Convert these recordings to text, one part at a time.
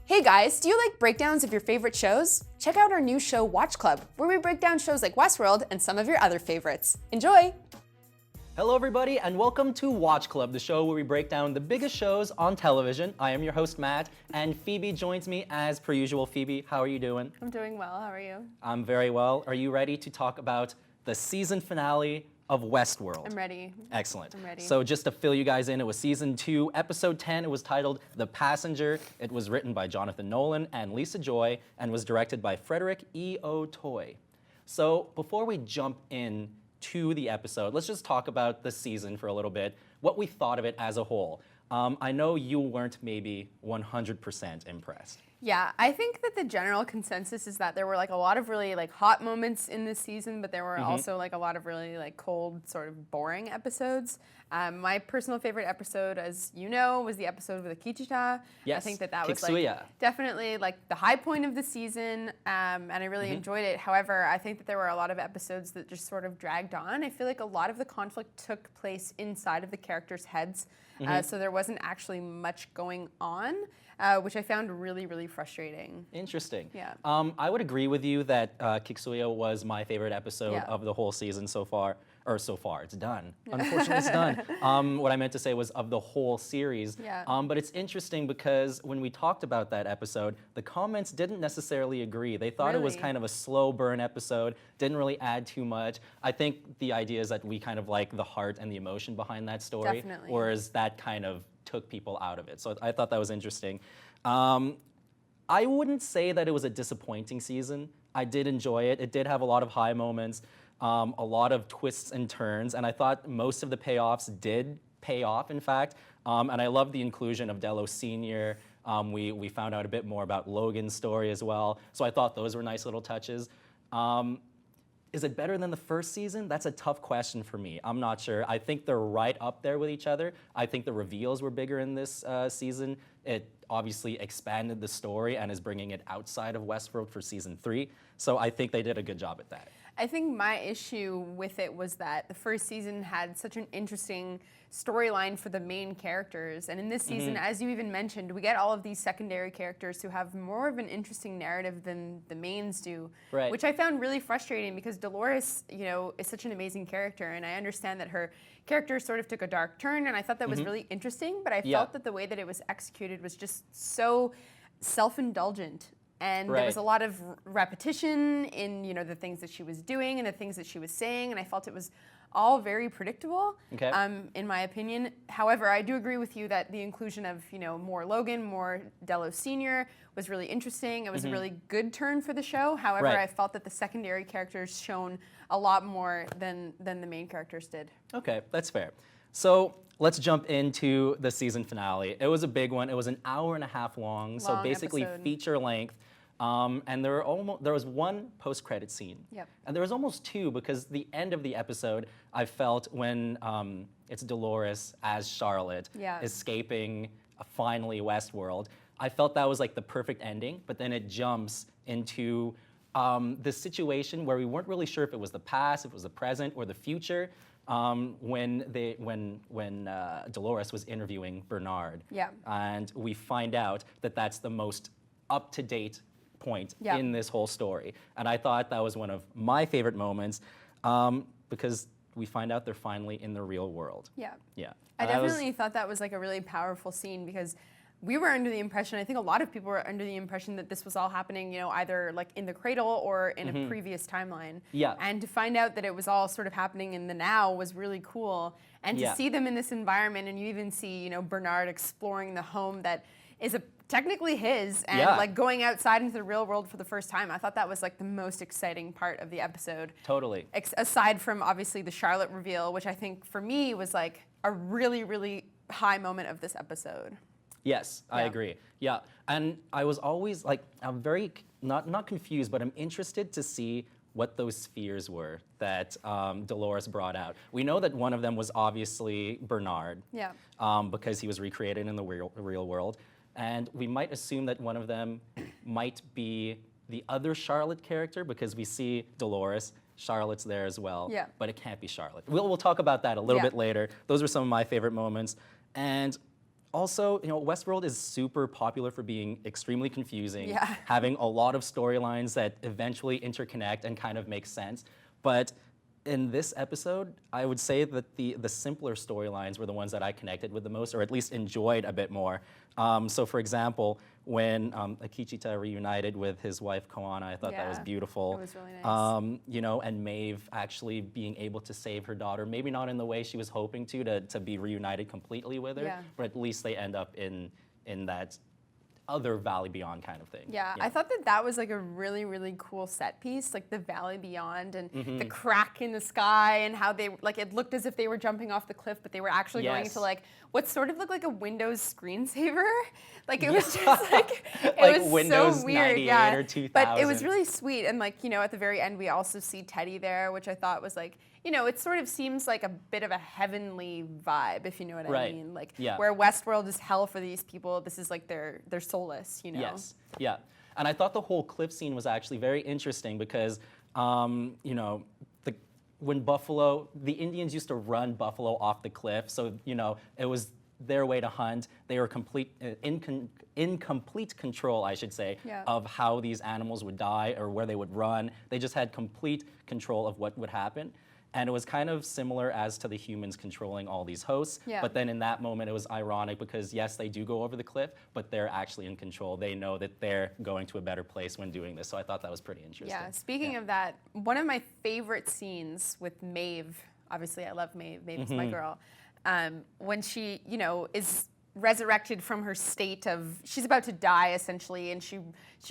Hey guys, do you like breakdowns of your favorite shows? Check out our new show, Watch Club, where we break down shows like Westworld and some of your other favorites. Enjoy! Hello everybody and welcome to Watch Club, the show where we break down the biggest shows on television. I am your host Matt, and Phoebe joins me as per usual. Phoebe, how are you doing? I'm doing well, how are you? I'm very well. Are you ready to talk about the season finale of Westworld? I'm ready. Excellent. I'm ready. So just to fill you guys in, it was season 2, episode 10. It was titled The Passenger. It was written by Jonathan Nolan and Lisa Joy and was directed by Frederick E. O. Toy. So before we jump in to the episode, let's just talk about the season for a little bit, what we thought of it as a whole. I know you weren't maybe 100% impressed. Yeah, I think that the general consensus is that there were like a lot of really like hot moments in this season, but there were also like a lot of really like cold, sort of boring episodes. My personal favorite episode, as you know, was the episode with Akichita. Yes, I think that was Kiksuya. like definitely like the high point of the season, and I really enjoyed it. However, I think that there were a lot of episodes that just sort of dragged on. I feel like a lot of the conflict took place inside of the characters' heads, so there wasn't actually much going on. Which I found really, really frustrating. Interesting. Yeah. I would agree with you that Kiksuya was my favorite episode of the whole season so far. Or so far, it's done. Unfortunately, it's done. What I meant to say was of the whole series. Yeah. But it's interesting because when we talked about that episode, the comments didn't necessarily agree. They thought it was Really? kind of a slow burn episode, didn't really add too much. I think the idea is that we kind of like the heart and the emotion behind that story. Definitely. Whereas that kind of took people out of it. So I thought that was interesting. I wouldn't say that it was a disappointing season. I did enjoy it. It did have a lot of high moments, a lot of twists and turns, and I thought most of the payoffs did pay off, in fact. And I love the inclusion of Delos Sr. We found out a bit more about Logan's story as well. So I thought those were nice little touches. Is it better than the first season? That's a tough question for me. I'm not sure. I think they're right up there with each other. I think the reveals were bigger in this season. It obviously expanded the story and is bringing it outside of Westworld for season 3. So I think they did a good job at that. I think my issue with it was that the first season had such an interesting storyline for the main characters. And in this season, as you even mentioned, we get all of these secondary characters who have more of an interesting narrative than the mains do. Right. Which I found really frustrating because Dolores, you know, is such an amazing character. And I understand that her character sort of took a dark turn, and I thought that was really interesting. But I felt that the way that it was executed was just so self-indulgent. And there was a lot of repetition in, you know, the things that she was doing and the things that she was saying, and I felt it was all very predictable, in my opinion. However, I do agree with you that the inclusion of, you know, more Logan, more Delos Sr. was really interesting. It was a really good turn for the show. However, I felt that the secondary characters shone a lot more than the main characters did. Okay, that's fair. So let's jump into the season finale. It was a big one. It was an hour and a half long, so basically episode. feature length. And there was one post-credit scene. Yep. And there was almost two because the end of the episode, I felt when it's Dolores as Charlotte escaping finally Westworld, I felt that was like the perfect ending, but then it jumps into this situation where we weren't really sure if it was the past, if it was the present, or the future. When Dolores was interviewing Bernard. Yeah. And we find out that that's the most up-to-date point in this whole story. And I thought that was one of my favorite moments because we find out they're finally in the real world. Yeah. Yeah. I definitely thought that was like a really powerful scene because we were under the impression, I think a lot of people were under the impression that this was all happening, you know, either like in the cradle or in a previous timeline. Yeah. And to find out that it was all sort of happening in the now was really cool. And to see them in this environment, and you even see, you know, Bernard exploring the home that is technically his, and like going outside into the real world for the first time. I thought that was like the most exciting part of the episode. Totally. Aside from obviously the Charlotte reveal, which I think for me was like a really, really high moment of this episode. Yes, I agree. Yeah, and I was always like, I'm very, not confused, but I'm interested to see what those fears were that Dolores brought out. We know that one of them was obviously Bernard, because he was recreated in the real world, and we might assume that one of them might be the other Charlotte character because we see Dolores, Charlotte's there as well, but it can't be Charlotte. We'll talk about that a little bit later. Those were some of my favorite moments, and also, Westworld is super popular for being extremely confusing, Yeah. having a lot of storylines that eventually interconnect and kind of make sense. But in this episode, I would say that the simpler storylines were the ones that I connected with the most, or at least enjoyed a bit more. So, for example, when Akichita reunited with his wife Koana, I thought that was beautiful. It was really nice. And Maeve actually being able to save her daughter, maybe not in the way she was hoping to be reunited completely with her, but at least they end up in that other Valley Beyond kind of thing. Yeah, I thought that was like a really, really cool set piece, like the Valley Beyond and the crack in the sky and how they, like, it looked as if they were jumping off the cliff, but they were actually going to like what sort of looked like a Windows screensaver. Like it was just like, it like was Windows so weird. 98 or 2000. But it was really sweet. And like, at the very end, we also see Teddy there, which I thought was like, it sort of seems like a bit of a heavenly vibe, if you know what I mean. Like where Westworld is hell for these people, this is like their solace, Yes, yeah. And I thought the whole cliff scene was actually very interesting because, when buffalo, the Indians used to run buffalo off the cliff, so, it was their way to hunt. They were in complete control, I should say, of how these animals would die or where they would run. They just had complete control of what would happen. And it was kind of similar as to the humans controlling all these hosts. But then in that moment, it was ironic because, yes, they do go over the cliff, but they're actually in control. They know that they're going to a better place when doing this. So I thought that was pretty interesting. Yeah, speaking of that, one of my favorite scenes with Maeve, obviously I love Maeve, Maeve is my girl, when she, is resurrected from her state of, she's about to die essentially, and she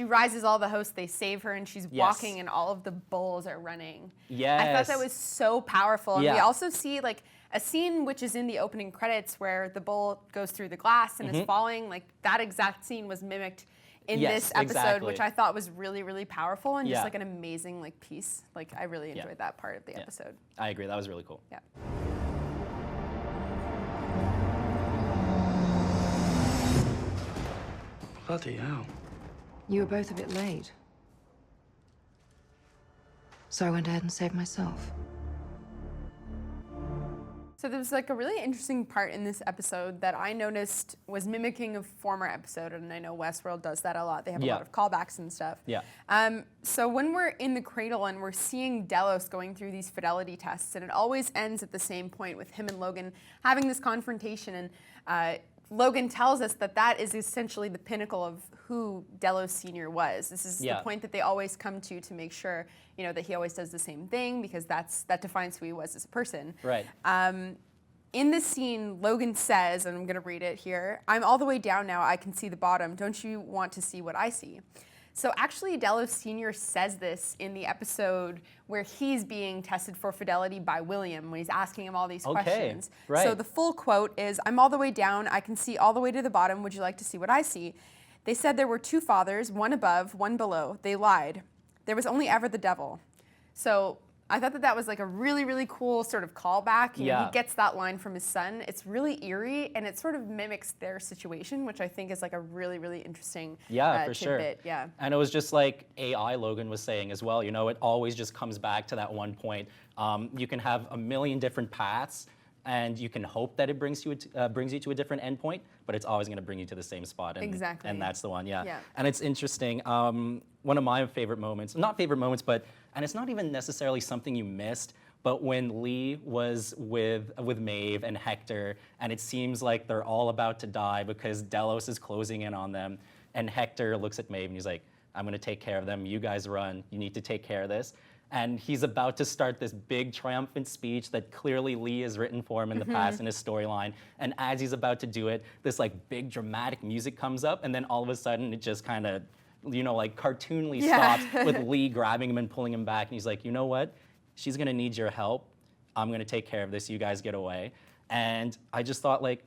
rises all the hosts, they save her, and she's walking and all of the bulls are running. I thought that was so powerful. And we also see like a scene which is in the opening credits where the bull goes through the glass and is falling. Like that exact scene was mimicked in this episode, which I thought was really, really powerful and just like an amazing like piece. Like I really enjoyed that part of the episode. I agree, that was really cool. Yeah. Bloody hell. You were both a bit late. So I went ahead and saved myself. So there was like a really interesting part in this episode that I noticed was mimicking a former episode, and I know Westworld does that a lot. They have a lot of callbacks and stuff. So when we're in the cradle and we're seeing Delos going through these fidelity tests, and it always ends at the same point with him and Logan having this confrontation, and Logan tells us that that is essentially the pinnacle of who Delos Sr. was. This is the point that they always come to make sure, that he always does the same thing because that defines who he was as a person. Right. In this scene, Logan says, and I'm going to read it here, "I'm all the way down now. I can see the bottom. Don't you want to see what I see?" So actually, Delos Sr. says this in the episode where he's being tested for fidelity by William when he's asking him all these questions. Right. So the full quote is, "I'm all the way down. I can see all the way to the bottom. Would you like to see what I see? They said there were two fathers, one above, one below. They lied. There was only ever the devil." So I thought that was like a really, really cool sort of callback. He gets that line from his son. It's really eerie, and it sort of mimics their situation, which I think is like a really, really interesting for sure. tidbit. Yeah. And it was just like AI Logan was saying as well. It always just comes back to that one point. You can have a million different paths, and you can hope that it brings you to a different endpoint, but it's always going to bring you to the same spot. And, exactly. And that's the one. Yeah. And it's interesting. One of my favorite moments, not favorite moments, but and it's not even necessarily something you missed, but when Lee was with Maeve and Hector, and it seems like they're all about to die because Delos is closing in on them, and Hector looks at Maeve and he's like, "I'm gonna take care of them, you guys run, you need to take care of this." And he's about to start this big triumphant speech that clearly Lee has written for him in the past in his storyline. And as he's about to do it, this like big dramatic music comes up, and then all of a sudden it just kind of, like cartoonly stops with Lee grabbing him and pulling him back. And he's like, "You know what? She's gonna need your help. I'm gonna take care of this. You guys get away." And I just thought like,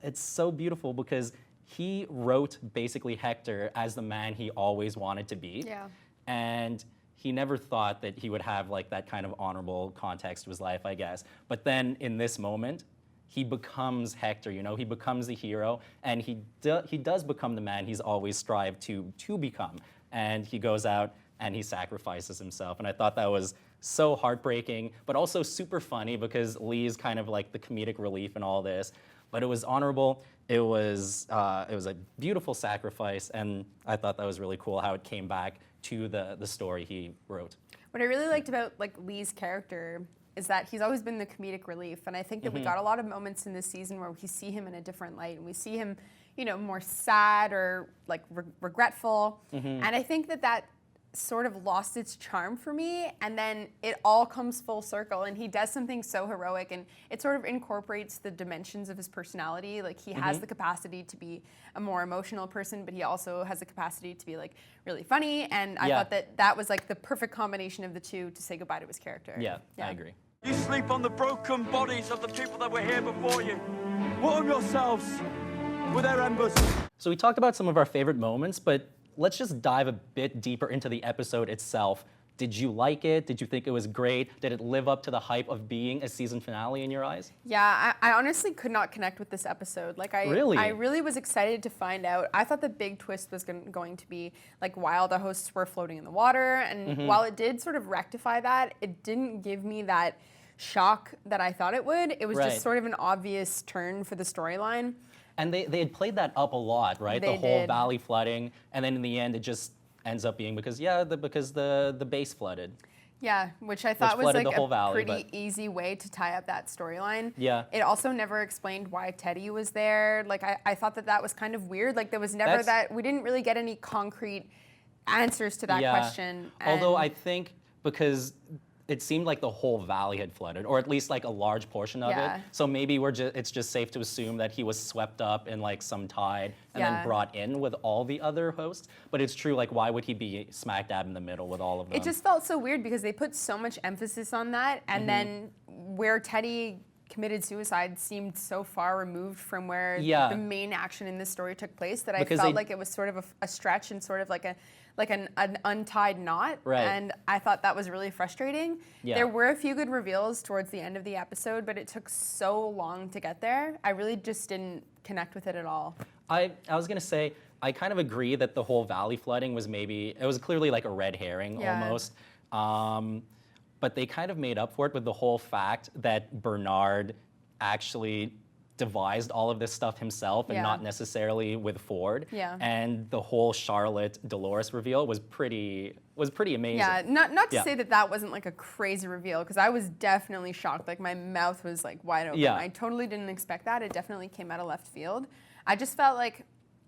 it's so beautiful because he wrote basically Hector as the man he always wanted to be. Yeah. And he never thought that he would have like that kind of honorable context to his life, I guess. But then in this moment, he becomes Hector, he becomes the hero, and he does become the man he's always strived to become. And he goes out and he sacrifices himself. And I thought that was so heartbreaking, but also super funny because Lee is kind of like the comedic relief in all this. But it was honorable. it was a beautiful sacrifice, and I thought that was really cool how it came back to the story he wrote. What I really liked about like Lee's character is that he's always been the comedic relief, and I think that we got a lot of moments in this season where we see him in a different light, and we see him, you know, more sad or like regretful, and I think that sort of lost its charm for me, and then it all comes full circle, and he does something so heroic, and it sort of incorporates the dimensions of his personality. Like he has the capacity to be a more emotional person, but he also has the capacity to be like really funny, and I thought that was like the perfect combination of the two to say goodbye to his character. Yeah, I agree. You sleep on the broken bodies of the people that were here before you. Warm yourselves with their embers. So we talked about some of our favorite moments, but let's just dive a bit deeper into the episode itself. Did you like it? Did you think it was great? Did it live up to the hype of being a season finale in your eyes? Yeah, I honestly could not connect with this episode. Like I really was excited to find out. I thought the big twist was going to be like while the hosts were floating in the water, and while it did sort of rectify that, it didn't give me that shock that I thought it would. It was just sort of an obvious turn for the storyline. And they had played that up a lot, right? They the whole did. valley flooding, and then in the end it just ends up being because the base flooded. Yeah, which I thought was flooded like the whole a valley, pretty easy way to tie up that storyline. Yeah. It also never explained why Teddy was there. Like I thought that was kind of weird. Like there was never we didn't really get any concrete answers to that question. Although I think because it seemed like the whole valley had flooded, or at least like a large portion of it. So maybe it's just safe to assume that he was swept up in like some tide and then brought in with all the other hosts. But it's true, like why would he be smack dab in the middle with all of them? It just felt so weird because they put so much emphasis on that, and then where Teddy committed suicide seemed so far removed from where the main action in this story took place that I felt like it was sort of a stretch and sort of like an untied knot, and I thought that was really frustrating. There were a few good reveals towards the end of the episode, but it took so long to get there. I really just didn't connect with it at all. I was gonna say, I kind of agree that the whole valley flooding was it was clearly like a red herring almost. But they kind of made up for it with the whole fact that Bernard actually devised all of this stuff himself and not necessarily with Ford. And the whole Charlotte Dolores reveal was pretty amazing. Yeah, not to say that wasn't like a crazy reveal, because I was definitely shocked. Like my mouth was like wide open. I totally didn't expect that. It definitely came out of left field. I just felt like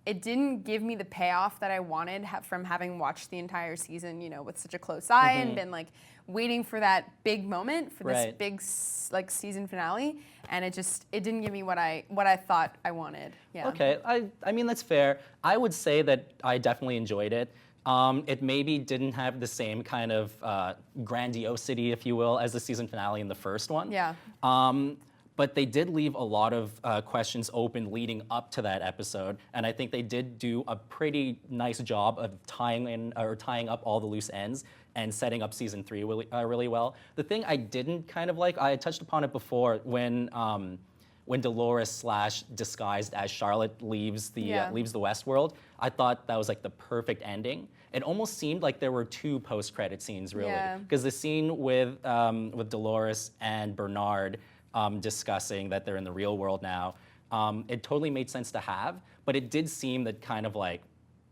it didn't give me the payoff that I wanted from having watched the entire season, you know, with such a close eye and been like waiting for that big moment for this big like season finale, and it didn't give me what I thought I wanted. Yeah. Okay, I mean that's fair. I would say that I definitely enjoyed it. It maybe didn't have the same kind of grandiosity, if you will, as the season finale in the first one. Yeah. But they did leave a lot of questions open leading up to that episode, and I think they did do a pretty nice job of tying up all the loose ends and setting up season 3 really well. The thing I didn't kind of like, I touched upon it before, when Dolores / disguised as Charlotte leaves the Westworld, I thought that was like the perfect ending. It almost seemed like there were 2 post-credit scenes, really, because the scene with Dolores and Bernard discussing that they're in the real world now, it totally made sense to have, but it did seem that kind of like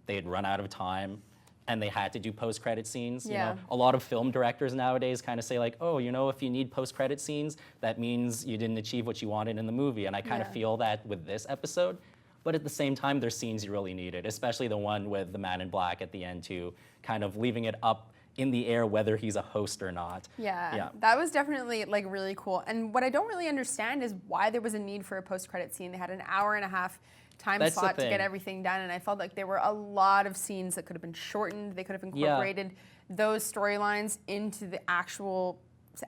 they had run out of time and they had to do post-credit scenes. You know? A lot of film directors nowadays kind of say like, oh, you know, if you need post-credit scenes, that means you didn't achieve what you wanted in the movie, and I kind of feel that with this episode. But at the same time, there's scenes you really needed, especially the one with the man in black at the end too, kind of leaving it up in the air whether he's a host or not. Yeah, that was definitely like really cool. And what I don't really understand is why there was a need for a post-credit scene. They had an hour and a half time slot to get everything done, and I felt like there were a lot of scenes that could have been shortened. They could have incorporated those storylines into the actual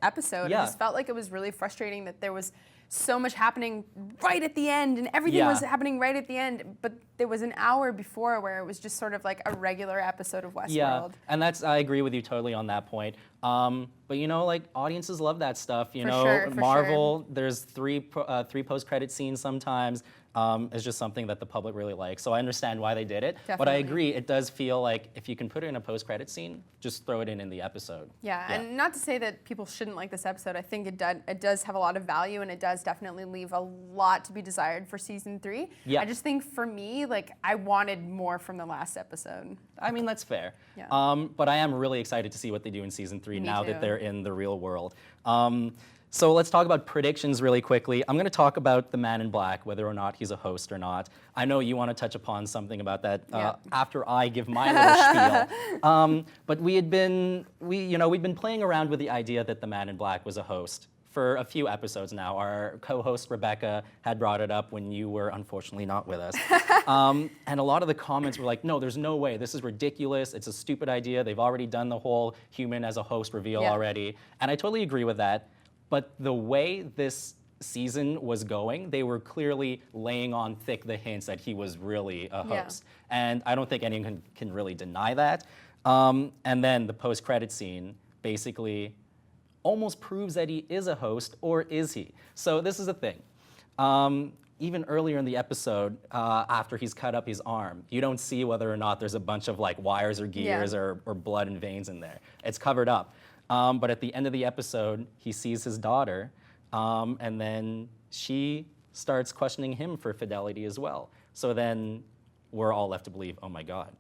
episode. It just felt like it was really frustrating that there was so much happening right at the end, and everything was happening right at the end, but there was an hour before where it was just sort of like a regular episode of Westworld. Yeah, and I agree with you totally on that point. But like audiences love that stuff. For sure, for Marvel, there's three post-credit scenes sometimes. It's just something that the public really likes. So I understand why they did it. But I Definitely. agree, it does feel like if you can put it in a post-credit scene, just throw it in the episode. Yeah, and not to say that people shouldn't like this episode. I think it does have a lot of value, and it does definitely leave a lot to be desired for season 3. Yeah. I just think for me, like, I wanted more from the last episode. I mean, that's fair. Yeah. But I am really excited to see what they do in season 3 Me now too. that they're in the real world. So let's talk about predictions really quickly. I'm going to talk about the Man in Black, whether or not he's a host or not. I know you want to touch upon something about that after I give my little spiel. But we've been playing around with the idea that the Man in Black was a host for a few episodes now. Our co-host Rebecca had brought it up when you were unfortunately not with us. And a lot of the comments were like, no, there's no way. This is ridiculous. It's a stupid idea. They've already done the whole human as a host reveal already. And I totally agree with that. But the way this season was going, they were clearly laying on thick the hints that he was really a host. And I don't think anyone can really deny that. And then the post-credit scene basically almost proves that he is a host, or is he? So this is the thing. Even earlier in the episode, after he's cut up his arm, you don't see whether or not there's a bunch of like wires or gears or blood and veins in there. It's covered up. But at the end of the episode, he sees his daughter, and then she starts questioning him for fidelity as well. So then we're all left to believe, oh my God,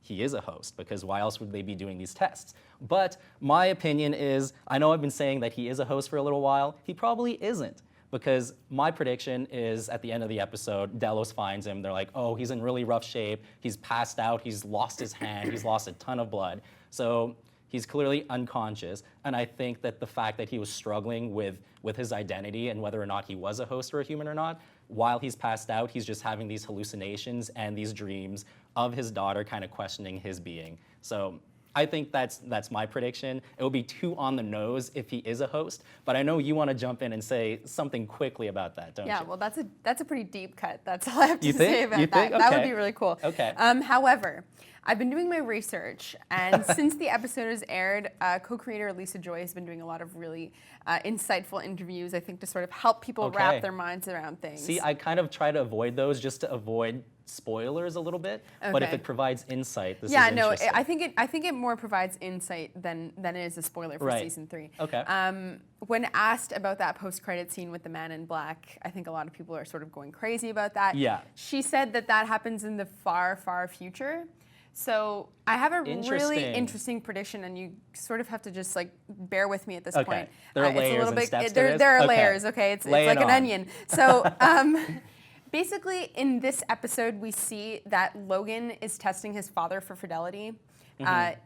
he is a host, because why else would they be doing these tests? But my opinion is, I know I've been saying that he is a host for a little while. He probably isn't, because my prediction is at the end of the episode, Delos finds him. They're like, oh, he's in really rough shape. He's passed out. He's lost his hand. He's lost a ton of blood. So he's clearly unconscious, and I think that the fact that he was struggling with his identity and whether or not he was a host or a human or not, while he's passed out, he's just having these hallucinations and these dreams of his daughter kind of questioning his being. So I think that's my prediction. It will be too on the nose if he is a host, but I know you want to jump in and say something quickly about that, don't you? Yeah, well, that's a pretty deep cut. That's all I have to You say think? about You that. think? That would Okay. be really cool. Okay. However, I've been doing my research, and since the episode has aired, co-creator Lisa Joy has been doing a lot of really insightful interviews, I think, to sort of help people wrap their minds around things. See, I kind of try to avoid those just to avoid spoilers a little bit, but if Okay. it provides insight, this is no, interesting. I think it more provides insight than it is a spoiler for season 3. Okay. When asked about that post-credit scene with the Man in Black, I think a lot of people are sort of going crazy about that. Yeah. She said that happens in the far, far future. So I have a really interesting prediction, and you sort of have to just like bear with me at this point. There are It's a layers little and bit, steps to there, this? there are Okay. layers, okay? It's Lay like it an on. onion. So basically, in this episode, we see that Logan is testing his father for fidelity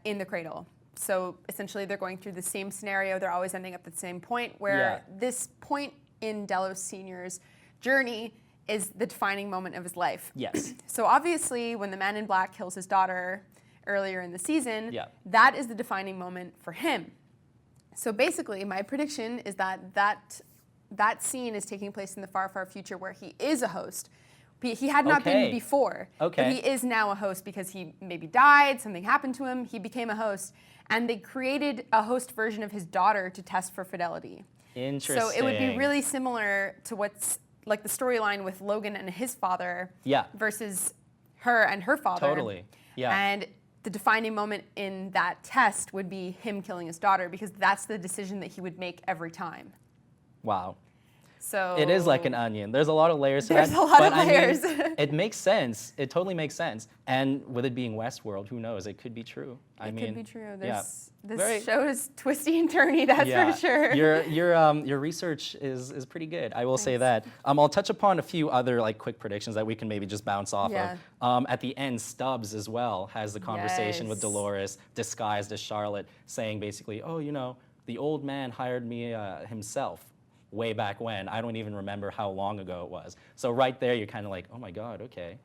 in the cradle. So essentially, they're going through the same scenario. They're always ending up at the same point, where this point in Delos Sr.'s journey is the defining moment of his life. Yes. So obviously, when the Man in Black kills his daughter earlier in the season, that is the defining moment for him. So basically, my prediction is that scene is taking place in the far, far future, where he is a host. He had not been before, but he is now a host because he maybe died, something happened to him, he became a host, and they created a host version of his daughter to test for fidelity. Interesting. So it would be really similar to what's like the storyline with Logan and his father versus her and her father. Totally. Yeah. And the defining moment in that test would be him killing his daughter, because that's the decision that he would make every time. Wow. So it is like an onion. There's a lot of layers to that. There's a lot of but layers. I mean, it makes sense. It totally makes sense. And with it being Westworld, who knows? It could be true. It could be true. This Very- show is twisty and turny, that's for sure. Your research is pretty good. I will say that. I'll touch upon a few other like quick predictions that we can maybe just bounce off of. At the end, Stubbs as well has the conversation with Dolores, disguised as Charlotte, saying basically, oh, the old man hired me himself way back when. I don't even remember how long ago it was. So right there, you're kind of like, oh my God, okay.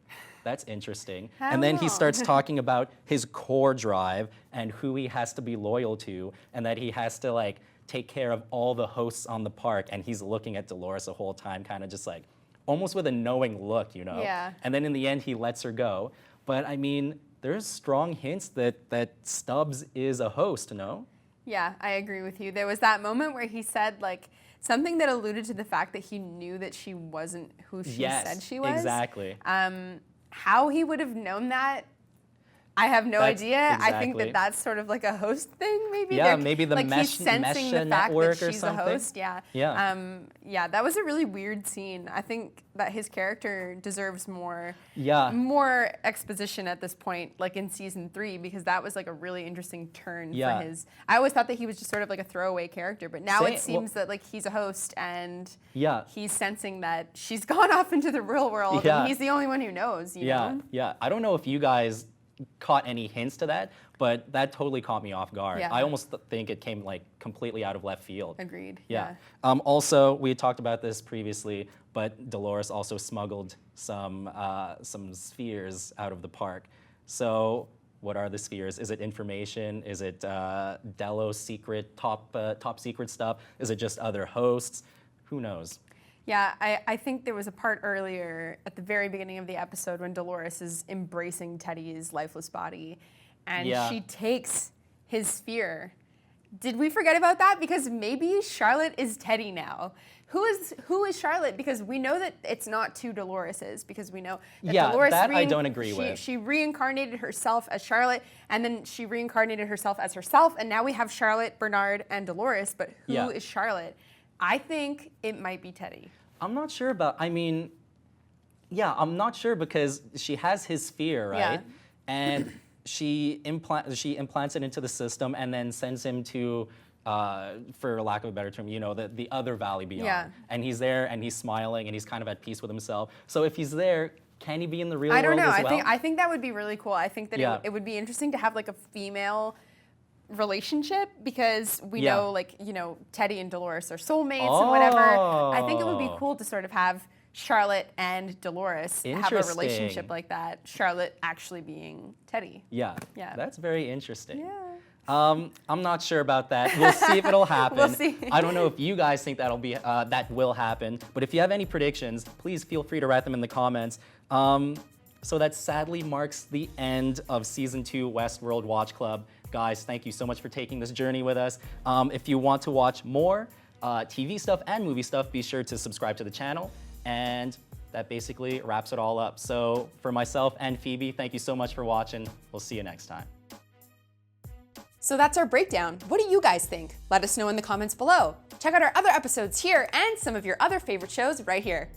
That's interesting. And then he starts talking about his core drive and who he has to be loyal to, and that he has to like take care of all the hosts on the park. And he's looking at Dolores the whole time, kind of just like, almost with a knowing look, Yeah. And then in the end, he lets her go. But I mean, there's strong hints that Stubbs is a host, no? Yeah, I agree with you. There was that moment where he said like something that alluded to the fact that he knew that she wasn't who she said she was. Exactly. How he would have known that, I have no idea. I think Exactly. that that's sort of like a host thing, maybe. Yeah, maybe the like mesh, he's sensing the fact network that or she's something. a host. Yeah. Yeah. Yeah, that was a really weird scene. I think that his character deserves more exposition at this point, like in season 3, because that was like a really interesting turn for his. I always thought that he was just sort of like a throwaway character, but now it seems that like he's a host and he's sensing that she's gone off into the real world and he's the only one who knows. You know? Yeah. I don't know if you guys caught any hints to that, but that totally caught me off guard. Yeah. I almost think it came like completely out of left field. Agreed. Yeah. Also, we had talked about this previously, but Dolores also smuggled some spheres out of the park. So, what are the spheres? Is it information? Is it Delos secret, top secret stuff? Is it just other hosts? Who knows? Yeah, I think there was a part earlier at the very beginning of the episode when Dolores is embracing Teddy's lifeless body and she takes his sphere. Did we forget about that? Because maybe Charlotte is Teddy now. Who is Charlotte? Because we know that it's not two Doloreses, because we know that Dolores I don't agree with. She reincarnated herself as Charlotte, and then she reincarnated herself as herself, and now we have Charlotte, Bernard, and Dolores, but who is Charlotte? I think it might be Teddy. I'm not sure about, I'm not sure because she has his sphere, right? Yeah. And she implants it into the system and then sends him to, for lack of a better term, the other valley beyond. Yeah. And he's there and he's smiling and he's kind of at peace with himself. So if he's there, can he be in the real world as well? I don't know. I think that would be really cool. I think that it would be interesting to have like a female relationship, because we know, like, Teddy and Dolores are soulmates and whatever. I think it would be cool to sort of have Charlotte and Dolores have a relationship like that. Charlotte actually being Teddy. Yeah. That's very interesting. Yeah. I'm not sure about that. We'll see if it'll happen. We'll see. I don't know if you guys think that will happen, but if you have any predictions, please feel free to write them in the comments. So that sadly marks the end of Season 2 Westworld Watch Club. Guys, thank you so much for taking this journey with us. If you want to watch more TV stuff and movie stuff, be sure to subscribe to the channel. And that basically wraps it all up. So for myself and Phoebe, thank you so much for watching. We'll see you next time. So that's our breakdown. What do you guys think? Let us know in the comments below. Check out our other episodes here and some of your other favorite shows right here.